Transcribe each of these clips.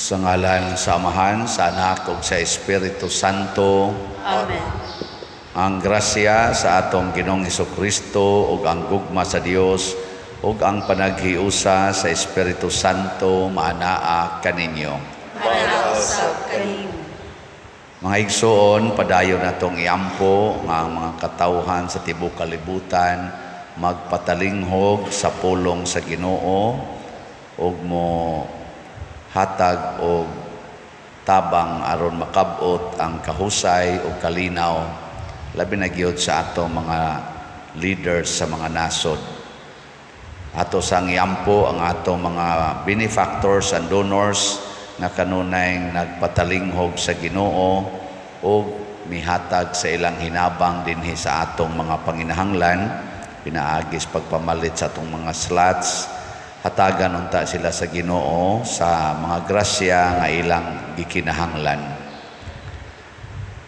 Sa ngalan sa Amahan, sa Anak ug sa Espiritu Santo. Amen. Ang grasya sa atong Ginoong Hesukristo ug ang gugma sa Dios ug ang panaghiusa sa Espiritu Santo maanaa kaninyo. Manausap kanimo. Mga igsoon, padayon natong iampo nga ang mga katawhan sa tibuok kalibutan magpatalinghog sa pulong sa Ginoo ug mo hatag og tabang aron makabot ang kahusay o kalinaw labi na gyud sa ato mga leaders sa mga nasod. Ato sang iampo ang ato mga benefactors and donors nga kanunay nagpatalinghog sa Ginoo o mihatag sa ilang hinabang dinhi sa atong mga panginahanglan, pinaagis pagpamalit sa atong mga slots. Hatagan unta sila sa Ginoo sa mga grasya nga ilang gikinahanglan.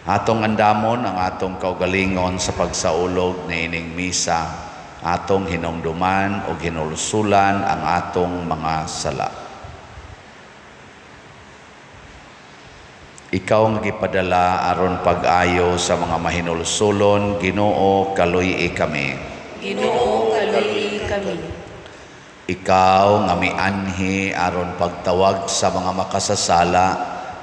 Atong andamon ang atong kaugalingon sa pagsaulog ni ining misa, atong hinumduman o hinulusulan ang atong mga sala. Ikaw nga gipadala aron pag-ayo sa mga mahinulusulon, Ginoo, kaluy-i kami. Ginoo, kaluy-i kami. Ikaw nga mianhi aron pagtawag sa mga makasasala,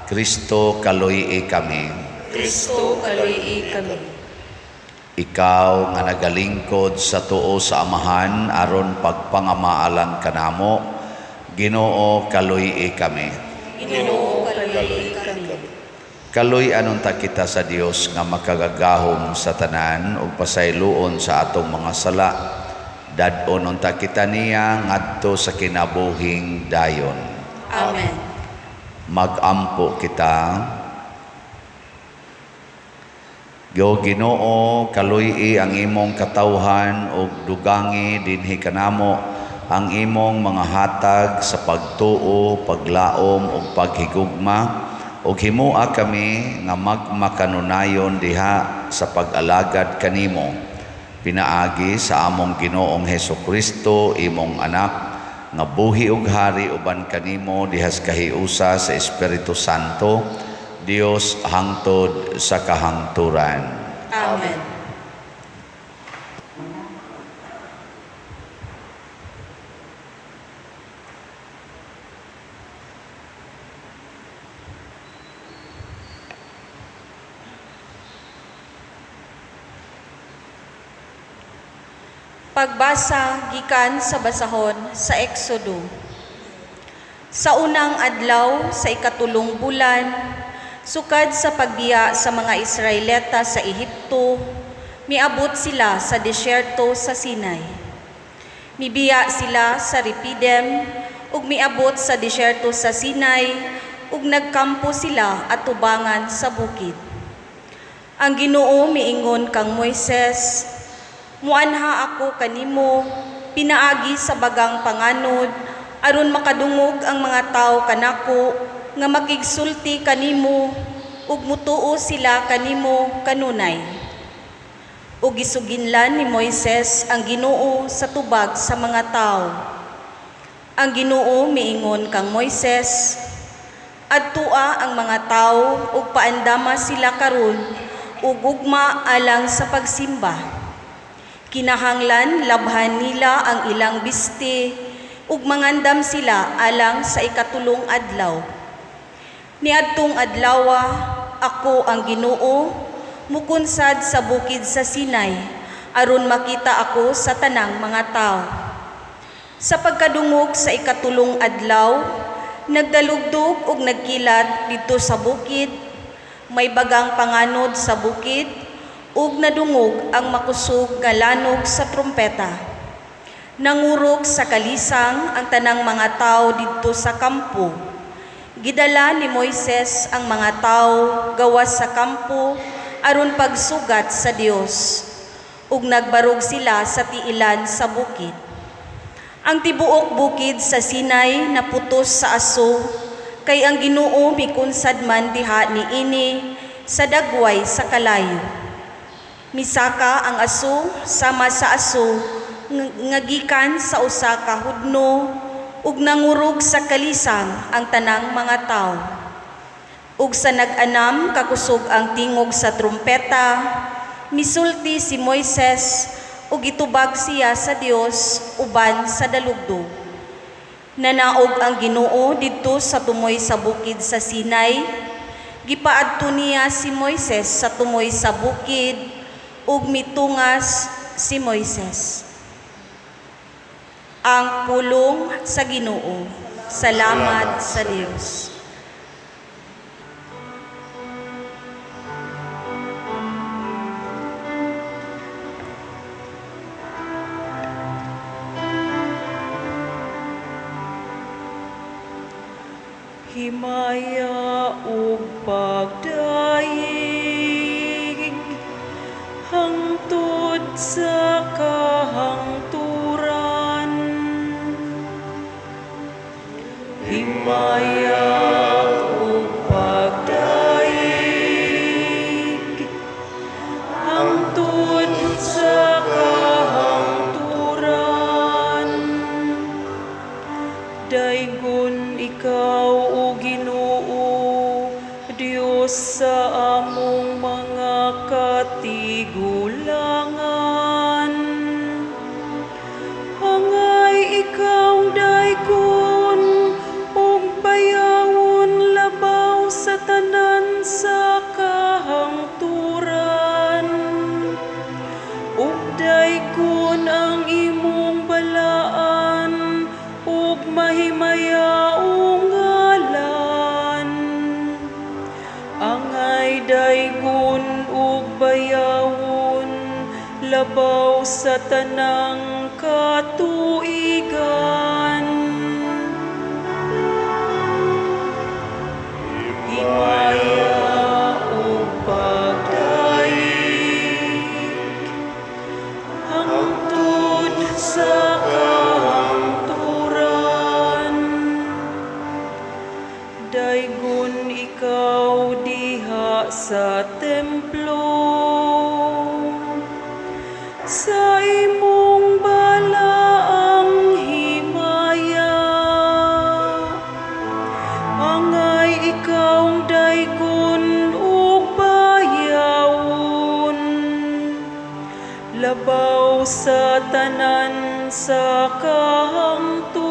Kristo, kaluy-i kami. Kristo, kaluy-i kami. Ikaw nga nagalingkod sa tuo sa Amahan aron pagpangamaalan kanamo, Ginoo, kaluy-i kami. Ginoo, kaluy-i kami. Kaluy anunta kita sa Dios nga makagagahom sa tanan ug pasayloon sa atong mga sala. Dadon unta kita niya ngadto sa kinabuhing dayon. Amen. Magampo kita. Yo Ginoo, kaluy-i ang imong katawhan ug dugangi dinhi kanamo ang imong mga hatag sa pagtuo, paglaom ug paghigugma ug himua kami nga magmakanunayon diha sa pag-alagad kanimo. Pinaagi sa among Ginoong Hesukristo, imong anak, nga buhi ug hari uban kanimo dihas kahiusa sa Espiritu Santo, Dios hangtod sa kahangturan. Amen. Pagbasa gikan sa basahon sa Exodo. Sa unang adlaw sa ikatulong bulan, sukad sa pagbiya sa mga Israelita sa Ehipto, miabot sila sa desyerto sa Sinai. Mibiya sila sa Refidim ug miabot sa desyerto sa Sinai ug nagkampo sila atubangan sa bukid. Ang Ginoo miingon kang Moises, muanha ako kanimo pinaagi sa bagang panganod aron makadungog ang mga tawo kanako nga makigsulti kanimo ug mutuo sila kanimo kanunay. Ug gisuginlan ni Moises ang Ginoo sa tubag sa mga tawo. Ang Ginoo miingon kang Moises, adtua ang mga tawo ug paandama sila karon ug ugma alang sa pagsimba. Kinahanglan labhan nila ang ilang biste ug mangandam sila alang sa ikatulong adlaw. Niadtong adlawa, ako ang Ginoo mukunsad sa bukid sa Sinai aron makita ako sa tanang mga tao. Sa pagkadungog sa ikatulong adlaw, nagdalugdog ug nagkilat didto sa bukid, may bagang panganod sa bukid ug nadungog ang makusog nga lanog sa trumpeta. Nangurog sa kalisang ang tanang mga tao didto sa kampo. Gidala ni Moises ang mga tao gawas sa kampo aron pagsugat sa Dios. Ug nagbarog sila sa tiilan sa bukid. Ang tibuok bukid sa Sinai naputos sa aso, kay ang Ginoo mikunsad man diha niini sa dagway sa kalayo. Misaka ang aso sama sa aso nga gikan sa usa ka hudno ug nangurog sa kalisang ang tanang mga tao. Ug sa nag-anam kakusog ang tingog sa trumpeta, misulti si Moises ug gitubag siya sa Dios uban sa dalugdog. Nanaog ang Ginoo didto sa tumoy sa bukid sa Sinai. Gipaadto niya si Moises sa tumoy sa bukid ug mitungas si Moises. Ang pulong sa Ginoo. Salamat sa Dios. Himaya ug pagdaig hangtod sa kahangturan. Himaya ug pagdaig hangtod sa kahangturan. Daigon ikaw o Ginoo, Dios sa among mga katigulangan. Hangay ikaw daigon ug bayawon labaw sa tanan sa kahangturan. Ug daigon ang imong balaan ug mahimayaong ngalan. Angay daigon ug bayawon labaw sa tanang katuigan. Himaya ug pagdaig hangtod sa kahangturan. Daigon ikaw diha sa templo, sa imong balaang himaya. Angay ikaw daigon ug bayawon labaw sa tanan sa kahangturan.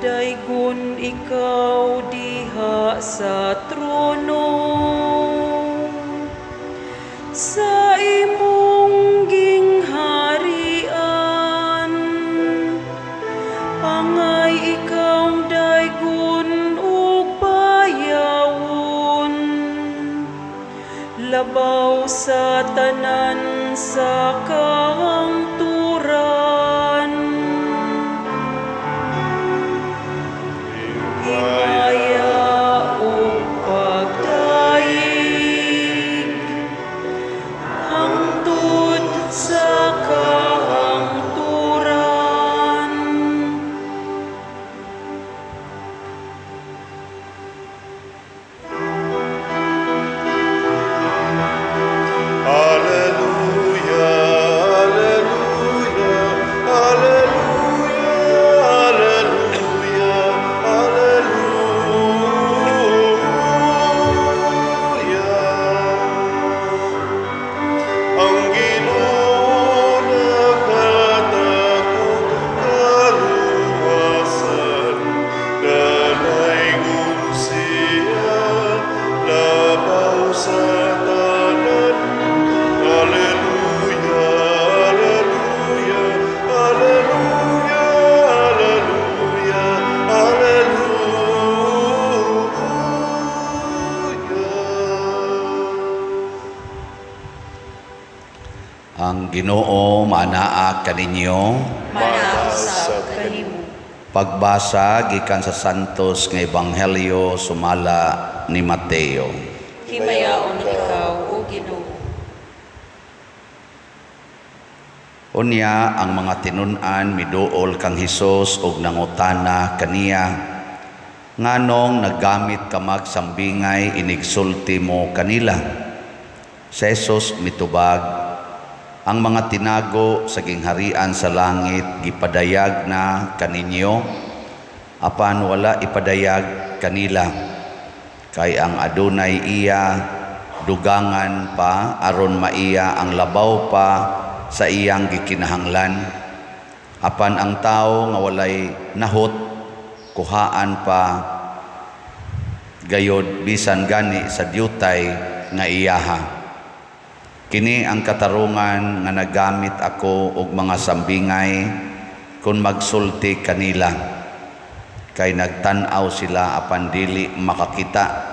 Daigon ikaw diha sa trono, sa imong gingharian. Angay ikaw daigon ug bayawon labaw sa tanan sa kahangturan. Himaya ug pagdaig hangtod sa kahangturan. Ang Ginoo manaa kaninyo. Manausab kanimo. Pagbasa gikan sa Santos nga Ebanghelyo sumala ni Mateo. Himayaon ikaw, O Ginoo. Unya ang mga tinun-an miduol kang Hesus og nangutana kaniya, nganong naggamit ka magsambingay inigsulti mo kanila? Si Jesus mitubag, ang mga tinago sa gingharian sa langit gipadayag na kaninyo, apan wala ipadayag kanila. Kay ang adunay iya dugangan pa aron maiya ang labaw pa sa iyang gikinahanglan. Apan ang tao nga walay nahot kuhaan pa gayod bisan gani sa diutay nga iyaha. Kini ang katarungan nga nagamit ako og mga sambingay kung magsulti kanila. Kay nagtan-aw sila apan dili makakita,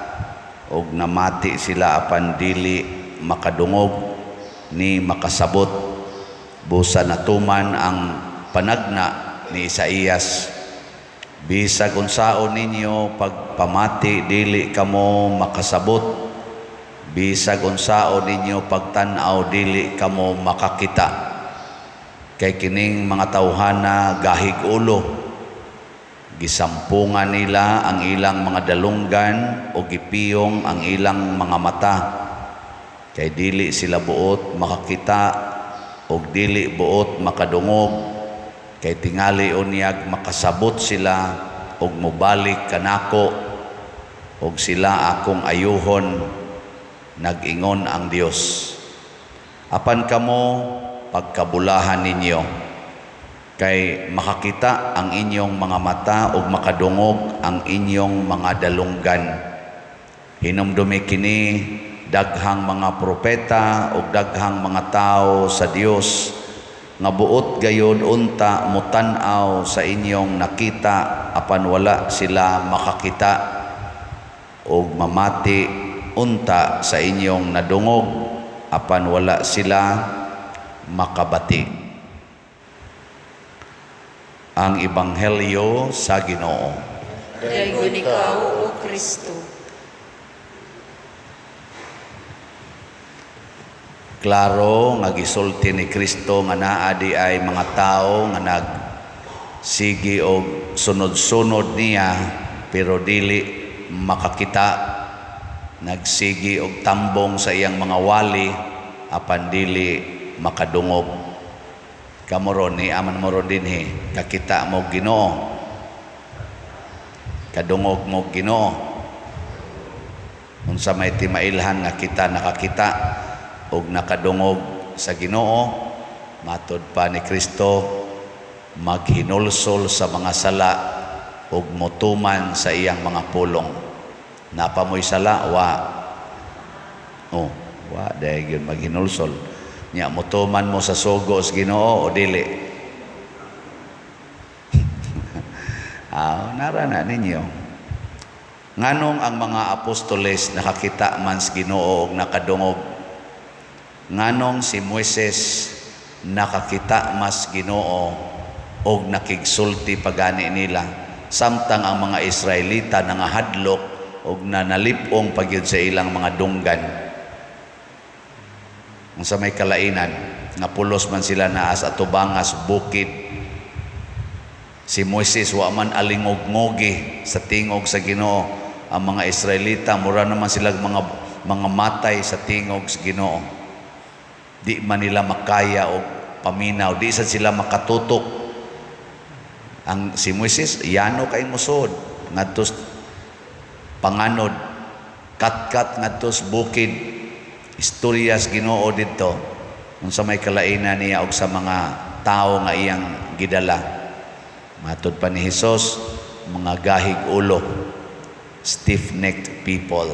og namati sila apan dili makadungog ni makasabot. Busa natuman ang panagna ni Isaías, bisag unsaon ninyo pagpamati dili kamo makasabot, bisag unsaon ninyo pagtan-aw dili kamo makakita. Kay kining mga tawhana gahig ulo, gisampungan nila ang ilang mga dalunggan o gipiyong ang ilang mga mata. Kay dili sila buot makakita o dili buot makadungog. Kay tingali unyag makasabot sila og mobalik kanako og sila akong ayuhon, nag-ingon ang Dios. Apan kamo pagkabulahan ninyo, kay makakita ang inyong mga mata ug makadungog ang inyong mga dalunggan. Hinumdumi kini daghang mga propeta ug daghang mga tao sa Dios nga buot gayud unta mutan-aw sa inyong nakita apan wala sila makakita, ug mamati unta sa inyong nadungog apan wala sila makabati. Ang Ebanghelyo sa Ginoo. Dayon ikaw, O Kristo. Klaro nga gisulti ni Kristo nga naa di ay mga tao nga nagsigi og sunod-sunod niya pero dili makakita, nagsigi og tambong sa iyang mga wali apan dili makadungog. Kamoron ni aman moron dinhi, kakita mo Ginoo, kadungog mo Ginoo. Unsa may timailhan nga kita nakakita og nakadungog sa Ginoo, matud pa ni Kristo, maghinulsol sa mga sala ug motuman sa iyang mga pulong. Napamoy sala wa. Wa dahil yun maghinulsol. Nya motuman mo sa sugo sa Ginoo o dili? Narana ninyo. Nganong ang mga apostoles nakakita man sa Ginoo og nakadungog? Nganong si Moises nakakita mas Ginoo og nakigsulti pagani nila, samtang ang mga Israelita nangahadlok og nanalipong pagyud sa ilang mga dunggan? Kung sa may kalainan, nga pulos man sila naas at tubangas bukid. Si Moises wa man alingog-ngogi sa tingog sa Ginoo. Ang mga Israelita, mura naman sila mga matay sa tingog sa Ginoo. Di man nila makaya o paminaw, di sa sila makatutok. Ang si Moises, yano kay musod, ngadtos panganod, kat-kat ngadtos bukid. Istoryas Ginoo dito kung sa may kalainan niya og sa mga tao nga iyang gidala. Matud pa ni Hesus, mga gahig ulo, stiff-necked people.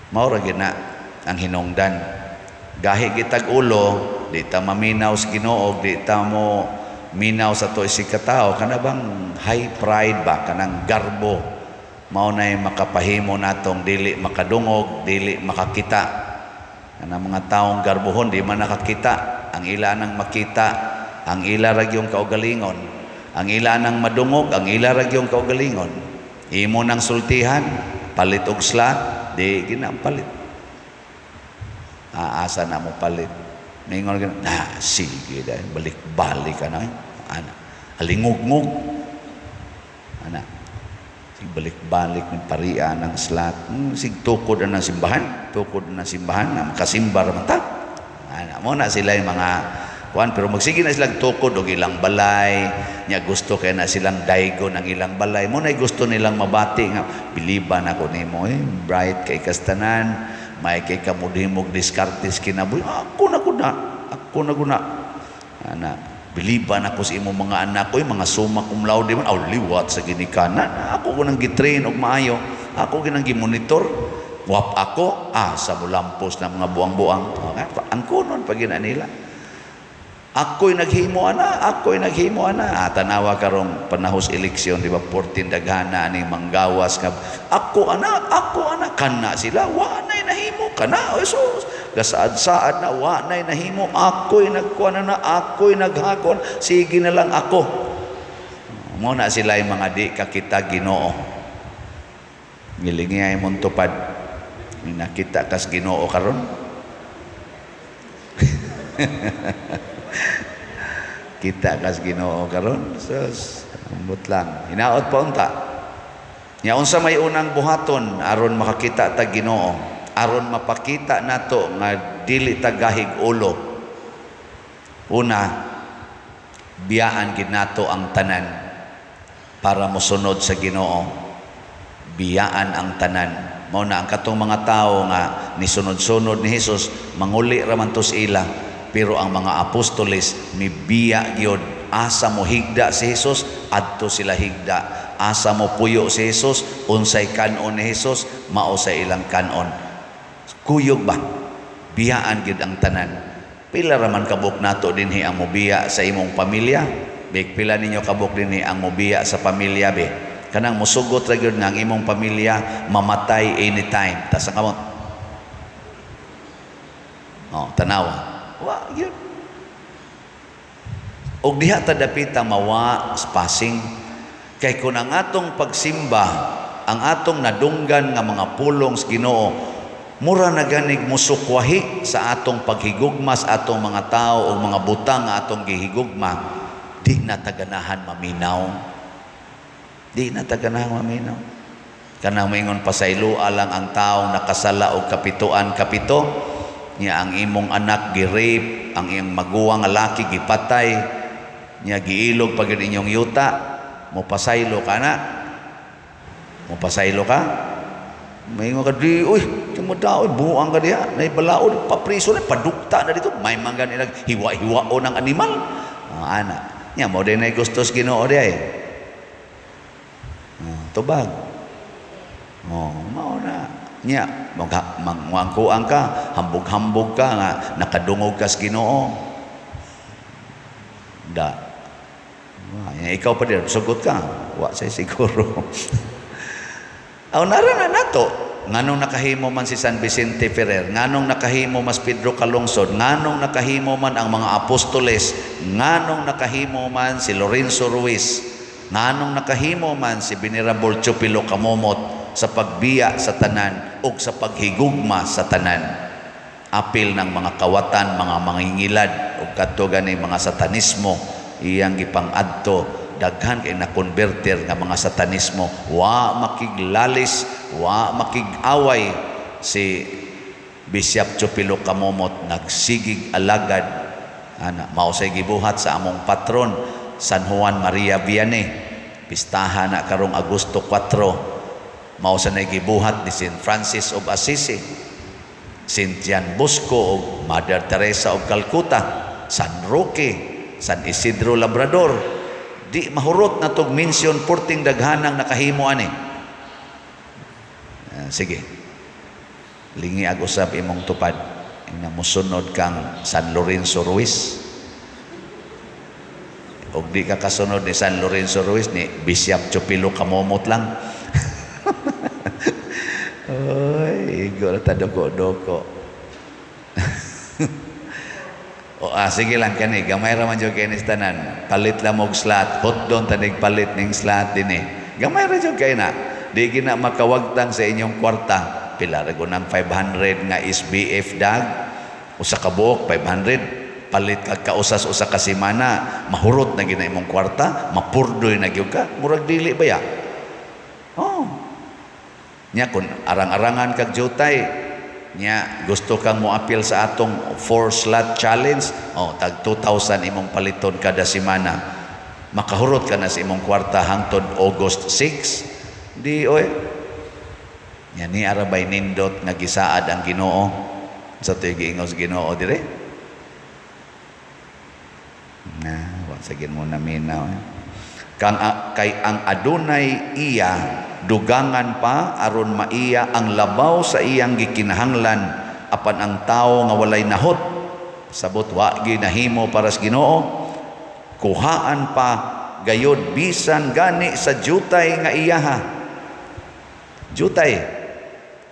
Mao ra gina ang hinungdan. Gahig gitag ulo, di ta maminaw sa Ginoo, di ta mo minaw sa to isig katao, kana bang high pride ba, kanang garbo. Mao nay makapahimo natong dili makadungog, dili makakita. Kanang mga taong garbuhon di man nakakita, ang ila nang makita, ang ila ra gyung kaugalingon. Ang ila nang madungog, ang ila ra gyung kaugalingon. Imo nang sultihan, palit og slat, di ginapalit. Asa na mo palit. Ningon ka na, sige dahil, balik-balik ka na. Ana, halingog-ngog. Ana, sige balik-balik ng parian ng slat. Sige tukod na ng simbahan. Tukod na ng simbahan. Makasimbar man ta. Ana, muna sila yung mga kuan, pero magsige na silang tukod o ilang balay. Nya gusto kaya na silang daigo ng ilang balay. Muna gusto nilang mabati nga, biliban ako nimo, bright kay kastanan. May kay kamudhimog diskartes kinabuhi. Ako na guna. Ana, biliban ako sa imong mga anak ko, mga suma cum laude man, liwat sa ginikanan. Ako ko nang gitrain og maayo. Ako ginang gimonitor. Wap ako, sa mulampos na mga buang-buang. Okay? Ang kunon pag nila. Ako'y naghimo ana. Tanawa karong panahos eleksyon, di ba? 14 daghana ni manggawas nga. Ako ana, kana sila, wa nay nahimo kana. Jesus, gasaad-saad na wa nay nahimo. Ako'y nagkuan na, ako'y naghakon. Sige na lang ako. Mo na sila yung mga di kakita Ginoo. Ngilingay mong tupad. Nakita kas Ginoo karon. Kita kas Ginoo karon. Sus, ambot lang. Hinaot pa unta. Nya unsa may unang buhaton aron makakita ta Ginoo, aron mapakita nato nga dili ta gahig ulo. Una, biyaan gid nato ang tanan para mosunod sa Ginoo. Biyaan ang tanan. Mao na ang katong mga tawo nga nisunod-sunod ni Hesus, manguli ra man tos ila. Pero ang mga apostoles mibiya gyud, asa mo higda si Hesus, adto sila higda. Asa mo puyo si Hesus, unsay kanon ni Hesus, mao sa ilang kanon. Kuyog ba? Biyaan gyud ang tanan. Pila ra man kabuk nato dinhi ang mobiya sa imong pamilya? Big pila ninyo kabuk dinhi ang mobiya sa pamilya be? Kanang musugot ra gyud nga ang imong pamilya mamatay anytime. Tas ang kamot. Tanawa. Wa yun. Og diha ta dapita mawa spasing kay kun ang atong pagsimba, ang atong nadunggan nga mga pulong sa Ginoo, mura na ganig musukwahi sa atong paghigugma sa atong mga tao o mga butang nga atong gihigugma, di na taganahan maminaw. Di na taganahan maminaw. Kanang moingon pasaylua lang ang taong nakasala og kapito niya ang imong anak gi-rape, ang iyong maguwang nga laki gipatay, niya giilog pag inyong yuta, mopasaylo ka na. Mopasaylo ka? May nga di, tumadaoy, buang ka diha, naibalaod, papriso na, padukta na dito, may mga nilang hiwa-hiwao ng animal. Anak, niya mo din ay gustos Ginoo diha tubag. Mao na. Nya, mangkuang ka, hambog-hambog ka nga, nakadungog ka sa Ginoo. Ikaw pa din, sugot ka. Wa say siguro. Nara na nato, nganong nakahimo man si San Vicente Ferrer, nganong nakahimo mas Pedro Calungsod, nganong nakahimo man ang mga apostoles, nganong nakahimo man si Lorenzo Ruiz, nganong nakahimo man si Venerable Chupilo Camomot, sa pagbiya sa tanan o sa paghigugma sa tanan. Apil ng mga kawatan, mga mangingilad o kadto gani mga satanismo iyang gipang-adto, daghan kay na-converter nga mga satanismo, wa makiglalis, wa makig-away. Si Bishop Chupilo Camomot nagsigig alagad, mao say gibuhat sa among patron San Juan Maria Vianney, pistahan na karong Agosto 4. Mao sa nagibuhat ni St. Francis of Assisi, St. John Bosco o Mother Teresa of Calcutta, San Roque, San Isidro Labrador. Di mahurot na tog mention porting daghanang nakahimo ani. Sige. Lingi ag usab imong tupad. Ina mosunod kang San Lorenzo Ruiz. Og di ka kasunod ni San Lorenzo Ruiz, ni Bishop Chupilo Camomot lang. Igo na ta doko-doko. Sige lang kani, gamay ra man jud kay nis tanan. Palit lang og slot, hot doon tanig palit ning slot dinhi. Gamay ra jud kay na. Di gina makawagtang sa inyong kwarta. Pila ra go nang 500 nga SBF dag. Usa ka buok 500, palit kag kausas usa ka semana, mahurot na gina imong kwarta, mapurdoy na gyud ka, murag dili ba ya? Oh. Nya kun arang-arangan kag jutay, nya gusto kang mo appeal sa atong 4-slot challenge, oh tag 2,000 imong paliton kada semana. Makahurot ka na sa imong kwarta hangtod August 6. Di oy. Nya ni arabay nindot nga gisaad ang Ginoo sa tuig giingos Ginoo dire. Na, wa sagin mo na minaw. Kay ang adunay iya dugangan pa aron maiya ang labaw sa iyang gikinahanglan apan ang tawo nga walay nahot sabot wa ginahimo para sa Ginoo kuhaan pa gayod bisan gani sa jutay nga iyaha. Jutay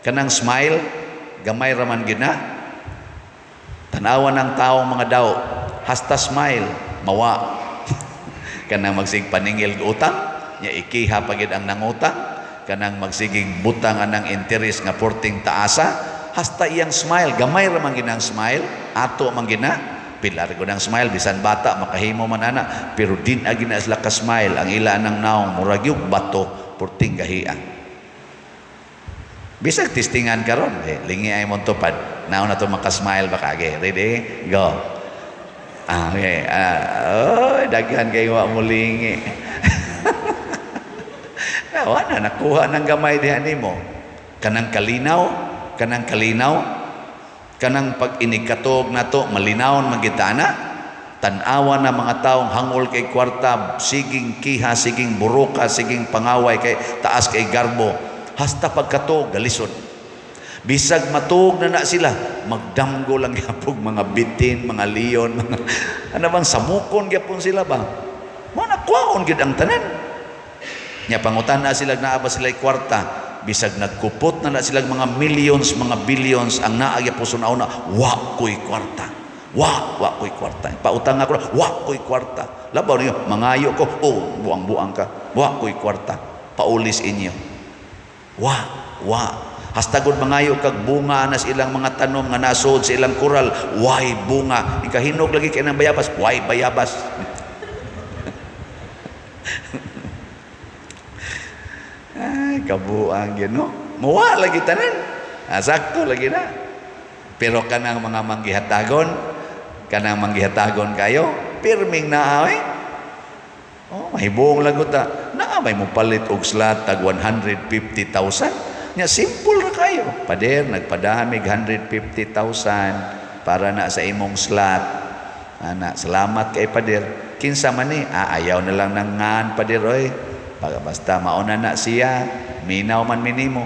kanang smile gamay raman gina tanawan ng taong mga daw hasta smile mawa kanang magsig paningil utang nya ikiha pagid ang nangutang kanang magsiging butang anang interes nga porting taasa hasta iyang smile gamay ra man ginang smile ato man gina pilar ko ng smile bisan bata makahimo man ana pero din agi na sila ka smile ang ila nang naong murag yung bato porting gahian bisag testingan karon lingi ay mon tupad naon na to maka-smile baka ready go. Okay. Daghan kayo wa mulingi. Nawa na nakuha ng gamay diha nimo. Kanang kalinaw, kanang pag inikatog nato malinawon magitana. Tan-awa na mga taong hangol kay kwarta, siging kiha, siging buruka, siging pangaway kay taas kay garbo. Hasta pagkatog galisod. Bisag matug na sila, magdamgo lang yapog mga bitin, mga leon, mga ano bang samukon gyapon sila ba? Mo nakwaon gid ang tanan. Nya pangutan na sila naaba sila kwarta, bisag nagkupot na sila mga millions, mga billions ang naa gyapon sunauna, wa koy kwarta. Wa koy kwarta. Pautang ako, wa koy kwarta. Labaw niyo, mangayo ko, buang-buang ka. Wa koy kwarta. Paulis inyo. Wa hasta gud mangayo kag bunga na sa ilang mga tanom nga nasod sa ilang kural, why bunga? Ikahinog lagi kay nang bayabas, why bayabas? Ay, kabuang gino. Muwa lagi tanan. Sakto lagi na. Pero kanang mga manggihatagon kayo, pirming na ay. Mahibong lagot ta. Na may mo palit og slot tag 150,000. Nya simple ra kayo. Pader nagpadamig 150,000 para na sa imong slot. Ana, salamat kay pader. Kinsa man ni ayaw na lang nang ngan pader oy. Basta mauna na siya, minaw man minimo.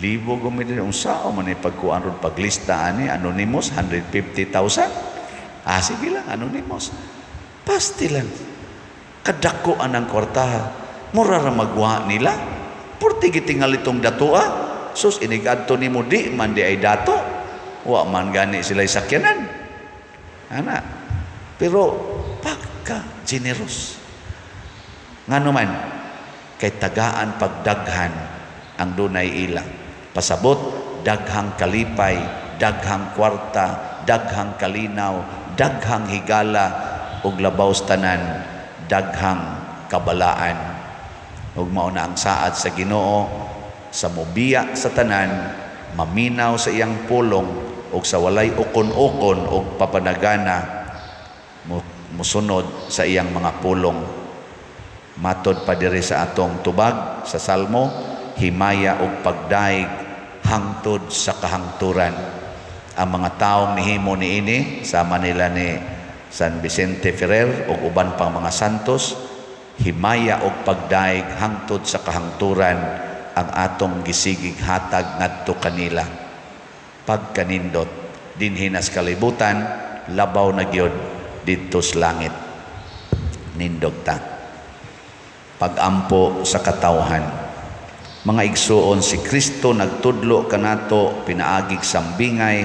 Libo gumiti unsa man ni pagkuan ron paglista ani anonymous 150,000. Sige lang anonymous. Pasti lang. Kadako anang kwarta. Mura ra magwa nila. Purti gitingal itong datua. Sus inigadto nimo di man di ay dato. Wa man gani sila sakyanan. Ana. Pero pagka generous. Ngano man kay tagaan pagdaghan ang dunay ilang. Pasabot daghang kalipay, daghang kwarta, daghang kalinaw, daghang higala ug labaw tanan, daghang kabalaan. Ug mao na ang saad sa Ginoo sa mobiya sa tanan, maminaw sa iyang pulong ug sa walay ukon-ukon ug papanagana musunod sa iyang mga pulong. Matod pa diri sa atong tubag sa Salmo, himaya ug pagdaig hangtod sa kahangturan. Ang mga taong nihimo niini sama nila ni San Vicente Ferrer ug uban pang mga santos, himaya og pagdaig hangtod sa kahangturan ang atong gisigig hatag ngadto kanila. Pagkanindot dinhi nas kalibutan, labaw na gyud didto sa langit. Nindog ta. Pagampo sa katawhan. Mga igsuon, si Kristo nagtudlo kanato pinaagig sambingay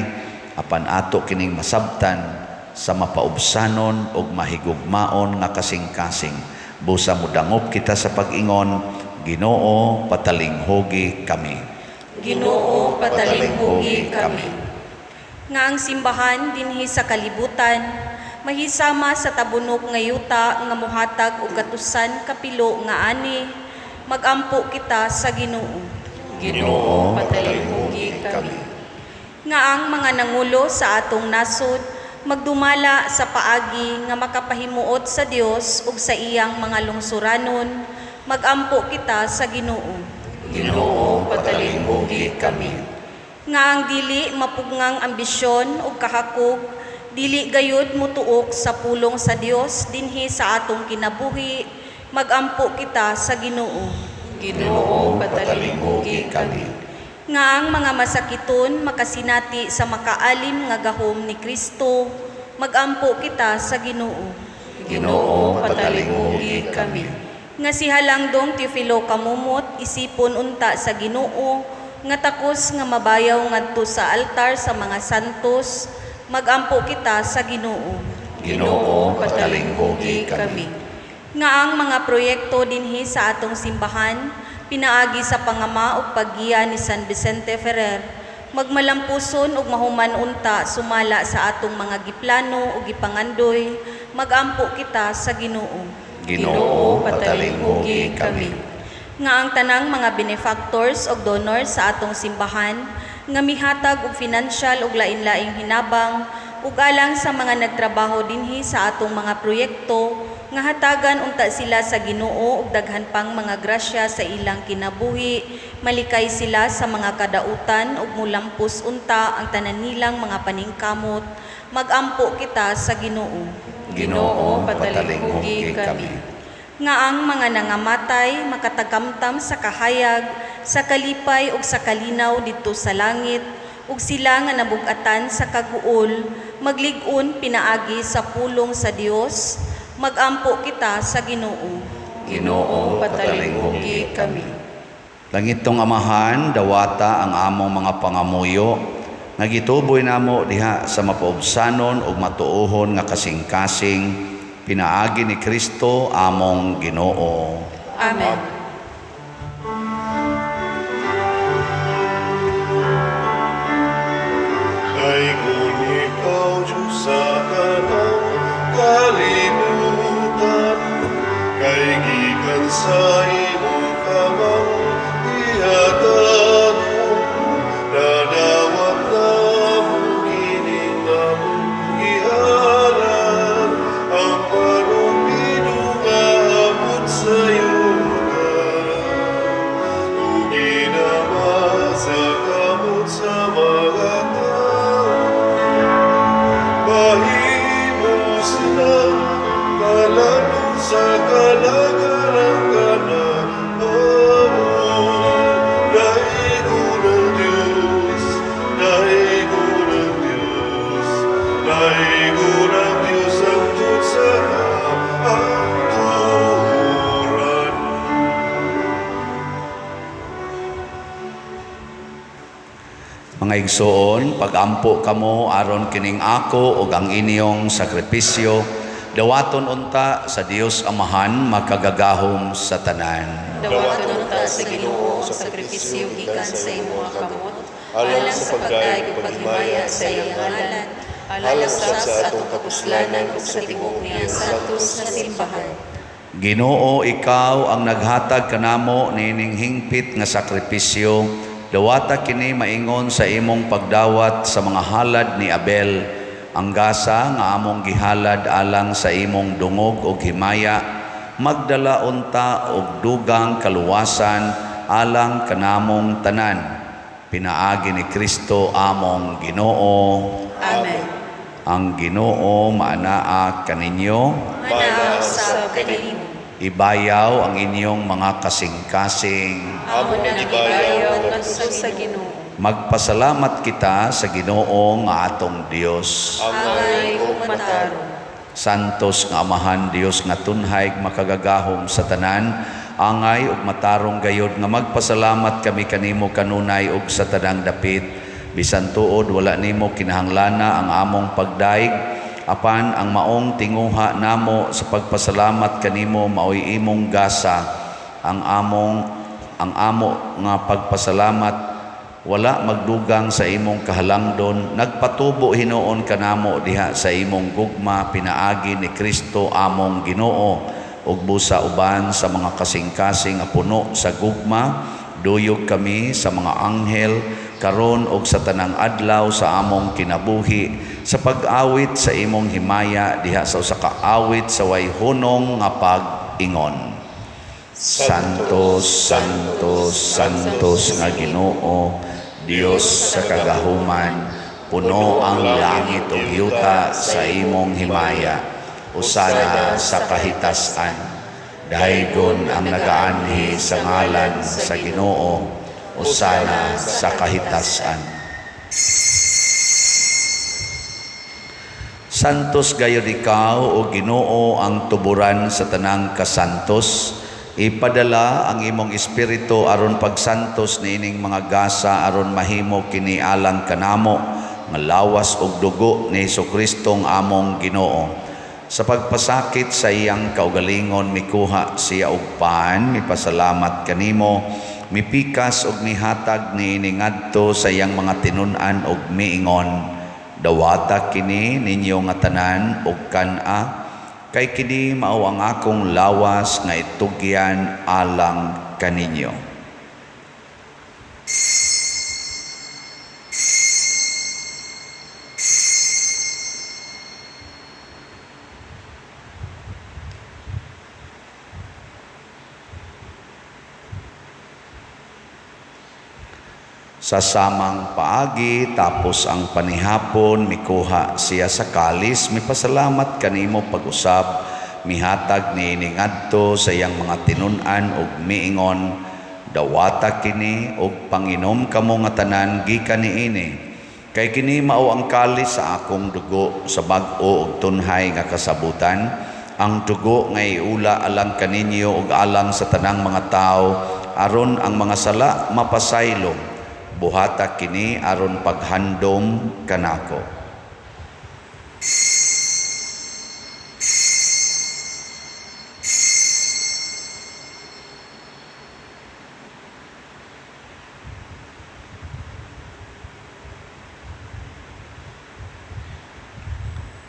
apan ato kining masabtan sa mapaubsanon ug mahigugmaon nga kasing-kasing. Busa mo dangop kita sa pag-ingon, Ginoo patalinghogi kami. Ginoo patalinghogi kami. nga ang simbahan dinhi sa kalibutan mahisama sa tabunok nga yuta nga mohatag og katusan kapilo nga ani magampo kita sa Ginoo. Ginoo, patalinghugi kami. Nga ang mga nangulo sa atong nasod magdumala sa paagi nga makapahimuot sa Dios ug sa iyang mga lungsuranon magampo kita sa Ginoo. Ginoo, patalinghugi kami. Nga ang dili mapuggang ambisyon ug kahakog dili gayud mutuok sa pulong sa Dios dinhi sa atong kinabuhi magampo kita sa Ginoo. Ginoo, patalinghugi kami. Nga ang mga masakiton makasinati sa makaalim nga gahom ni Kristo magampo kita sa Ginoo. Ginoo, patalinghugi kami. Nga si Halangdong Teofilo Kamumot isipon unta sa Ginoo nga takos nga mabayaw ngadto sa altar sa mga santos magampo kita sa Ginoo. Ginoo, patalinghugi kami. Nga ang mga proyekto dinhi sa atong simbahan pinaagi sa pangama ug paggiya ni San Vicente Ferrer magmalampuson ug mahuman unta sumala sa atong mga giplano ug gipangandoy magampo kita sa Ginoo. Ginoo, patalinghugi kami. Nga ang tanang mga benefactors ug donors sa atong simbahan nga mihatag og financial ug lain-laing hinabang ug alang sa mga nagtrabaho dinhi sa atong mga proyekto nga hatagan unta sila sa Ginoo ug daghan pang mga grasya sa ilang kinabuhi malikay sila sa mga kadautan ug mulampos unta ang tanan nilang mga paningkamot magampo kita sa Ginoo. Ginoo, patalinghugi kami. Nga ang mga nangamatay makatagamtam sa kahayag, sa kalipay ug sa kalinaw dito sa langit, ug sila nga nabug-atan sa kaguol, maglig-on pinaagi sa pulong sa Dios, magampo kita sa Ginoo. Ginoo, patalinghugi kami. Langitong Amahan, dawata ang among mga pangamuyo, nga gituboy namo diha sa mapaubsanon ug matuohon nga kasing-kasing, pinaagi ni Kristo among Ginoo. Amen. Kay kung ikaw, Diyos sa kanang kalimutan, kay gikan sa imong kamang ihatag, nadawat na mong kining among gihalan, ang panumbino nga abot sa yuta, ug ginama sa kamot sa mga sa kalagaran ka na Daigo ng Diyos, Daigo ng Diyos, Daigo ng Diyos ang Diyos sa aturan. Mga igsoon, pagampo kamo aron kining ako ug ang inyong sakripisyo dawaton unta sa Dios Amahan makagagahom sa tanan. Dawaton unta sa Ginoo sa sakripisyo gikan sa imong kamot, alang sa pagdaig ug paghimaya sa iyang ngalan, alang sa atong kapuslanan ug sa tibuok niyang santos nga simbahan. Ginoo, ikaw ang naghatag kanamo nining hingpit nga sakripisyo, dawata kini maingon sa imong pagdawat sa mga halad ni Abel, ang gasa nga among gihalad alang sa imong dungog ug himaya, magdala unta og dugang kaluwasan alang kanamong tanan. Pinaagi ni Kristo among Ginoo. Amen. Ang Ginoo maanaa kaninyo, Manaw sa kanimo. ibayaw ang inyong mga kasing-kasing. Amo nang ibayaw ngadto sa Ginoo. Magpasalamat kita sa Ginoo nga atong Dios. Angay ug matarong. Santos nga Amahan Dios nga tunhay makagagahom sa tanan, angay ug matarong gayod nga magpasalamat kami kanimo kanunay ug sa tanang dapit. Bisan tuod wala nimo kinahanglana ang among pagdaig, apan ang maong tinguha namo sa pagpasalamat kanimo maoy imong gasa. Ang amo nga pagpasalamat wala magdugang sa imong kahalangdon, nagpatubo hinuon kanamo diha sa imong gugma pinaagi ni Kristo among Ginoo, ug busa uban sa mga kasing-kasing nga puno sa gugma, duyog kami sa mga anghel karon og sa tanang adlaw sa among kinabuhi sa pag-awit sa imong himaya diha sa usa ka awit sa way hunong nga pag-ingon. Santos, Santos, Santos nga Ginoo, Dios sa kagahuman, puno ang langit ug yuta sa imong himaya. Usana sa kahitasan, dahaygon ang nagaanhi sa ngalan sa Ginoo. Usana sa kahitasan. Santos gayud ikaw o Ginoo ang tuburan sa tanang kasantos. Ipadala ang imong espiritu aron pagsantos niining mga gasa aron mahimo kini alang kanamo nga lawas ug dugo ni Hesukristo ang among Ginoo. Sa pagpasakit sa iyang kaugalingon mikuha siya og paan, mipasalamat kanimo, mipikas ug mihatag niini ngadto sa iyang mga tinun-an ug miingon, dawata kini ninyo nga tanan ug kan-a, kay kini mao ang akong lawas nga itugyan alang kaninyo. Sa samang paagi tapos ang panihapon mikuha siya sa kalis, mipasalamat kanimo pag-usab, mihatag niini ngadto sa iyang mga tinun-an ug miingon, dawata kini ug panginom kamo nga tanan gikan niini, kay kini mao ang kalis sa akong dugo sa bag-o ug tunhay nga kasabutan, ang dugo nga iula alang kaninyo ug alang sa tanang mga tawo aron ang mga sala mapasaylong. Buhata kini aron paghandom kanako.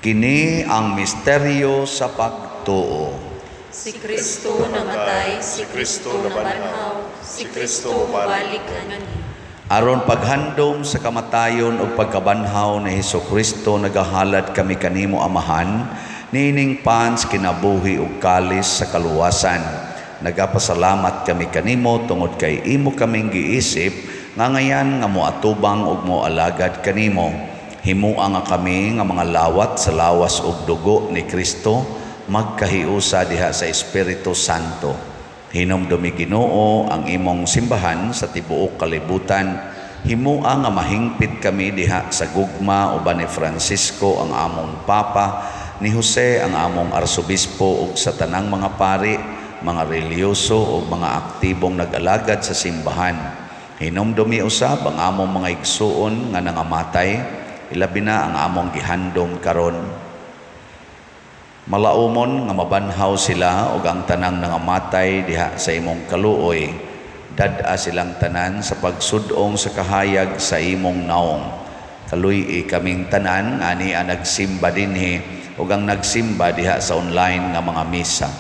Kini ang misteryo sa pagtuo. Si Kristo namatay, si Kristo nabanhaw, si Kristo mabalik kanani. Aron paghandom sa kamatayon ug pagkabanhaw ni Hesukristo nagahalad kami kanimo Amahan, nining pans kinabuhi ug kalis sa kaluwasan. Nagapasalamat kami kanimo tungod kay imo kaming giisip nga ngayan nga moatubang ug moalagad kanimo. Himua nga kami nga mga lawat sa lawas ug dugo ni Kristo magkahiusa diha sa Espiritu Santo. Hinumdumi Ginoo ang imong simbahan sa tibuok kalibutan. Himua nga mahingpit kami diha sa gugma uban ni Francisco ang among Papa, ni Jose ang among Arsobispo ug sa tanang mga pari, mga reliyoso ug mga aktibong nag-alagad sa simbahan. Hinumdumi usab ang among mga igsuon nga nangamatay, ilabi na ang among gihandom karon. Malaumon nga mabanhaw sila ug ang tanang nangamatay diha sa imong kaluoy, dad-a silang tanan sa pagsudong sa kahayag sa imong naong. Kaluy kaming tanan ani ang nagsimba dinhi ug ang nagsimba diha sa online nga mga misa.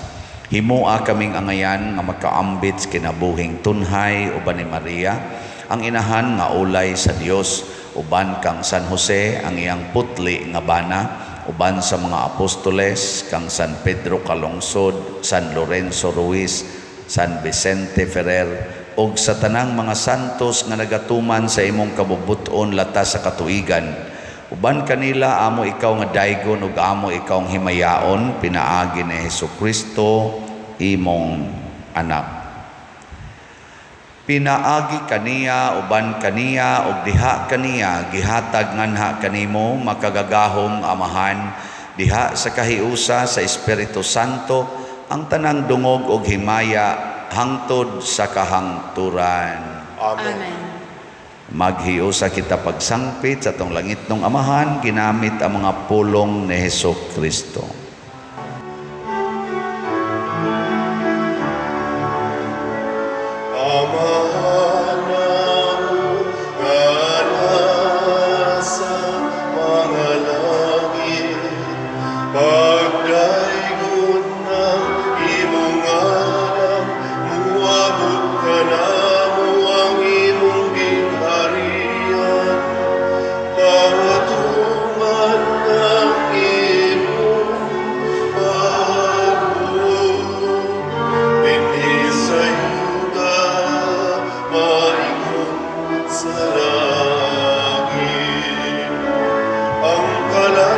Himua kaming angayan nga makaambit kinabuhing tunhay uban ni Maria, ang inahan nga ulay sa Dios, uban kang San Jose ang iyang putli nga bana, uban sa mga apostoles kang San Pedro Calungsod, San Lorenzo Ruiz, San Vicente Ferrer, ug sa tanang mga santos nga nagatuman sa imong kabubuton latas sa katuigan. Uban kanila amo ikaw nga daygon ug amo ikaw ang himayaon pinaagi ni Hesukristo imong anak. Pinaagi kaniya uban kaniya ug diha kaniya gihatag nganha kanimo makagagahom Amahan diha sa kahiusa sa Espiritu Santo ang tanang dungog ug himaya hangtod sa kahangturan. Amen. Maghiusa kita pagsangpit sa tong langitnong Amahan ginamit ang mga pulong ni Hesukristo. Amahan namu nga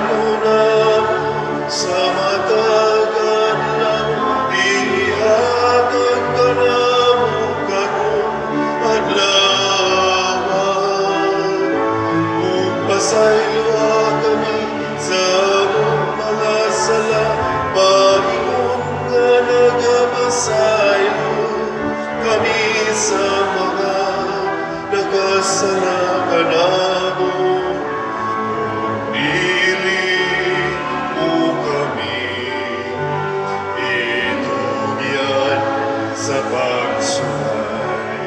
kanunam sa matagal lang ihatag ka na mo karon adlawan. Pasaylo kami sa mga sala, Panginoon nga nagabasaylo kami sa mga nagasala ka namo. Pili mo kami, itugyan sa pagsulay.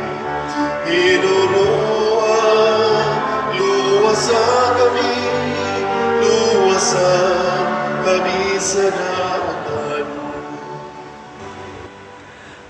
Inunuan, luwasan kami sa daotan.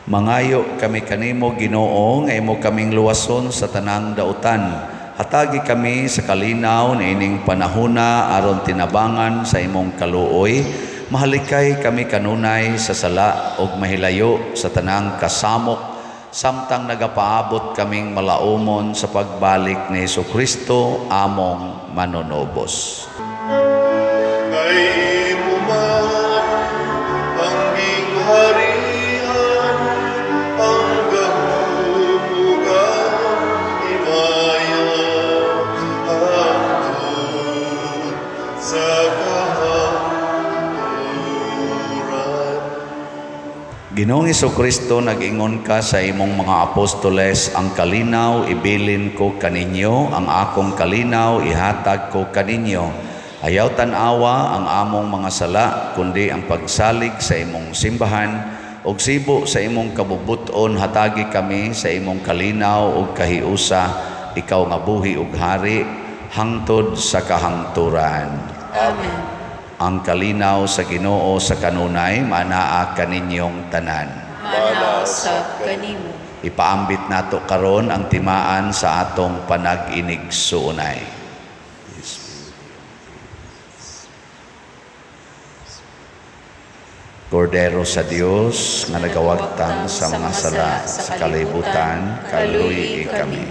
Mangayo kami kanimo Ginoo nga imo kaming luwason sa tanang dautan. Hatagi kami sa kalinaw na ining panahona aron tinabangan sa imong kaluoy. Mahalikay kami kanunay sa sala ug mahilayo sa tanang kasamok samtang nagapaabot kaming malaumon sa pagbalik ni Jesucristo among manonobos. Kay mo man ang gingharian, ang gahumugan, himaya, hangtod sa kahangturan. Ginoong Jesucristo, nag-ingon ka sa imong mga apostoles, ang kalinaw ibilin ko kaninyo, ang akong kalinaw ihatag ko kaninyo. Ayaw tanawa ang among mga sala, kundi ang pagsalig sa imong simbahan, og sibo sa imong kabubuton hatagi kami sa imong kalinaw ug kahiusa, ikaw nga buhi ug hari, hangtod sa kahangturan. Amen. Ang kalinaw sa Ginoo sa kanunay, manaa kaninyong tanan. Manaw sa kanimo. Ipaambit nato karon ang timaan sa atong panag-inig suunay. Kordero sa Dios nga nagawagtang sa mga sala sa kalibutan, kaluy kami.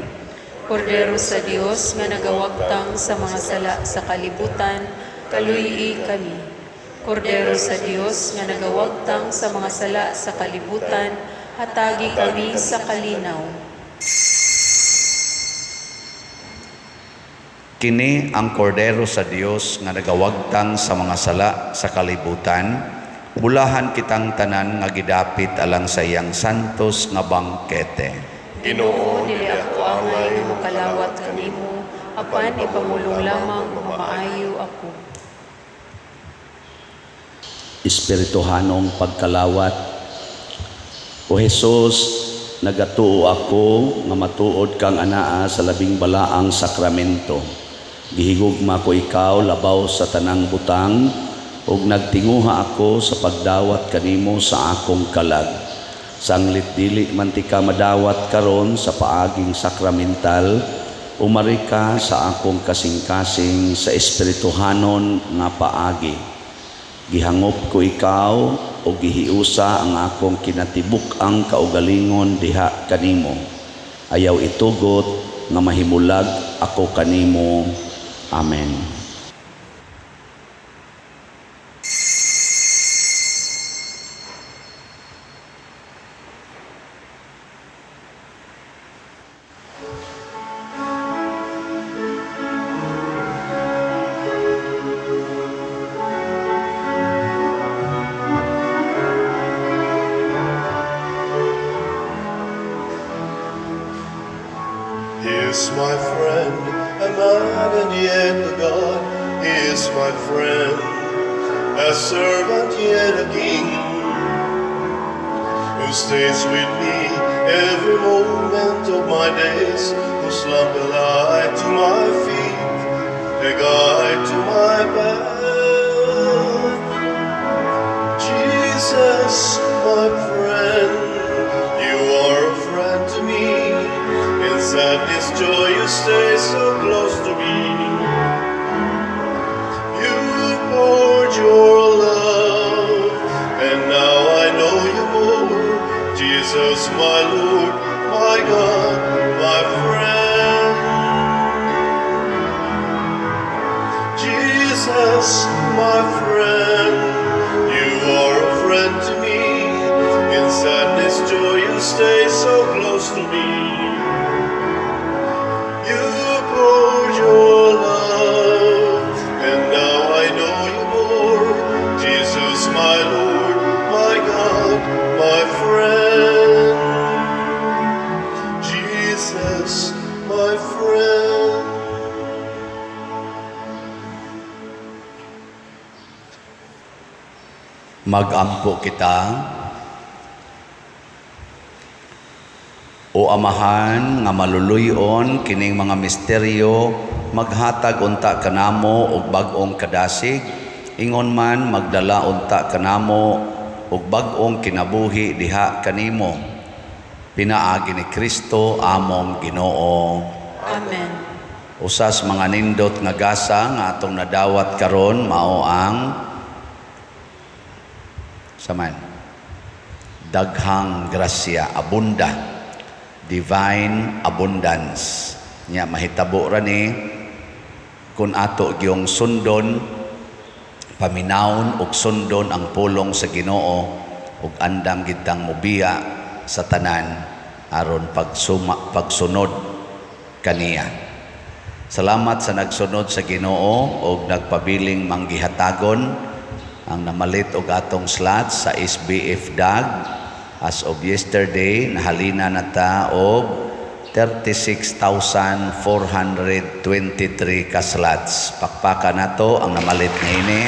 Kordero sa Dios nga nagawagtang sa mga sala sa kalibutan, kaluy kami. Kordero sa Dios nga nagawagtang sa mga sala sa kalibutan, hatagi kami sa kalinaw. Kini ang kordero sa Dios nga nagawagtang sa mga sala sa kalibutan. Bulahan kitang tanan nga gidapit alang sa iyang santos nga bangkete. Ginoo, dili ako angay mo kalawat kanimo, apan ipamulong lamang maayo ako. Espirituhanong pagkalawat. O Jesus, nagatuo ako nga matuod kang anaa sa labing balaang sakramento. Gihigugma ko ikaw labaw sa tanang butang, ug nagtinguha ako sa pagdawat kanimo sa akong kalag. Sanglit dili man ti ka madawat karon sa paaging sakramental, umari ka sa akong kasing-kasing sa espirituhanon nga paagi. Gihangop ko ikaw o gihiusa ang akong kinatibuk ang kaugalingon diha kanimo. Ayaw itugot nga mahimulag ako kanimo. Amen. He is my friend, a man and yet a God. He is my friend, a servant yet a king, who stays with me every moment of my days, whose lamp a light to my feet, a guide to my path. Jesus, my friend, you are a friend to me. In sadness, joy, you stay so close to me. You poured your love, and now I know you more. Jesus, my Lord, my God, my friend. Jesus, Jesus, my friend, you are a friend to me. In sadness, joy, you stay so close to me. You poured your love, and now I know you more. Jesus, my Lord, my God, my friend. Jesus, my friend. Magampo kita. O Amahan nga maluluyon kining mga misteryo, maghatag unta kanamo og bag-ong kadasig, ingon man magdala unta kanamo og bag-ong kinabuhi diha kanimo. Pinaagi ni Kristo among Ginoo. Amen. Usas mga nindot nga gasa nga atong nadawat karon mao ang saman daghang grasya, abunda, divine abundance. Nya mahitabo ra ni kun ato gyung sundon, paminawon og sundon ang pulong sa Ginoo ug andam gitang mobiya sa tanan aron pagsunod kaniya. Salamat sa nagsunod sa Ginoo ug nagpabiling manggihatagon ang namalit og atong slots sa SBF DAG. As of yesterday, nahalina na ta og 36,423 ka slots. Pakpaka na to ang namalit na ini.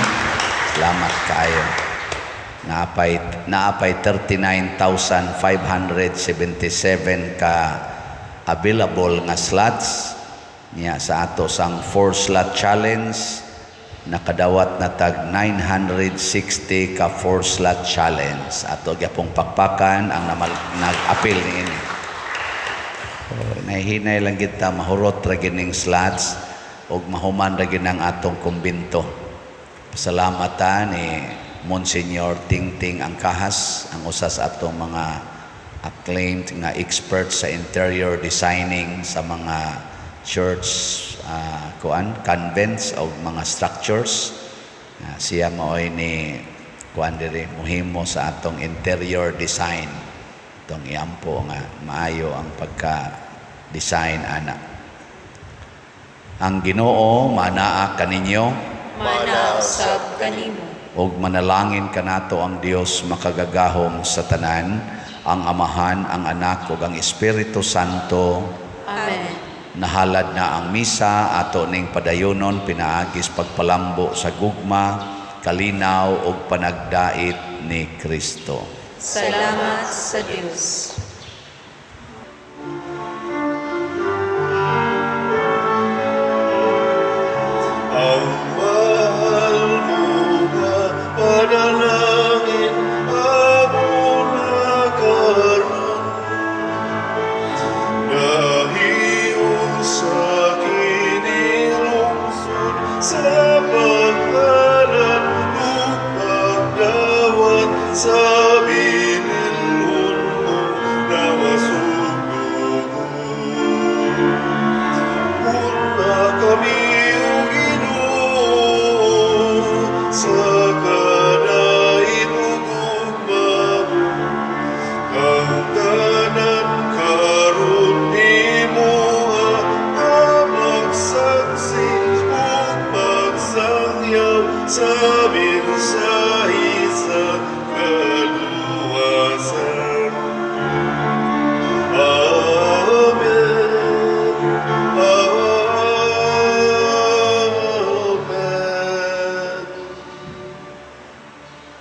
Salamat kayo. Naapay 39,577 ka available nga slots niya sa ato sang 4-slot challenge. Nakadawat na tag 960 ka 4-slot challenge. Ato gyapong pakpakan ang nag-appeal niini. Nahihinay lang kita mahurot ra gining slots ug mahuman ra ginang atong kumbinto. Pasalamatan ni Monsignor Tingting Angkahas, ang usas atong mga acclaimed nga experts sa interior designing sa mga church convents o mga structures. Siya maoy ni diri muhimo sa atong interior design. Itong iampo nga maayo ang pagka-design ana. Ang Ginoo manaa kaninyo, Mana usab kanimo. ug manalangin kanato ang Dios makagagahom sa tanan, ang Amahan, ang Anak ug ang Espiritu Santo. Amen. Nahalad na ang misa ato ning padayonon pinaagis pagpalambo sa gugma, kalinaw ug panagdait ni Kristo. Salamat sa Dios. Ang mahal mo nga panalangin amo na karon. Nahiyon sa kinilungsod sa paghalan ug pagdawat sa binilhon mo na masunugon. Una kami sa kanaitugugma mo, ang tanan karon himuha nga magsaksi ug magsangyaw sa mensahe sa kaluluwa.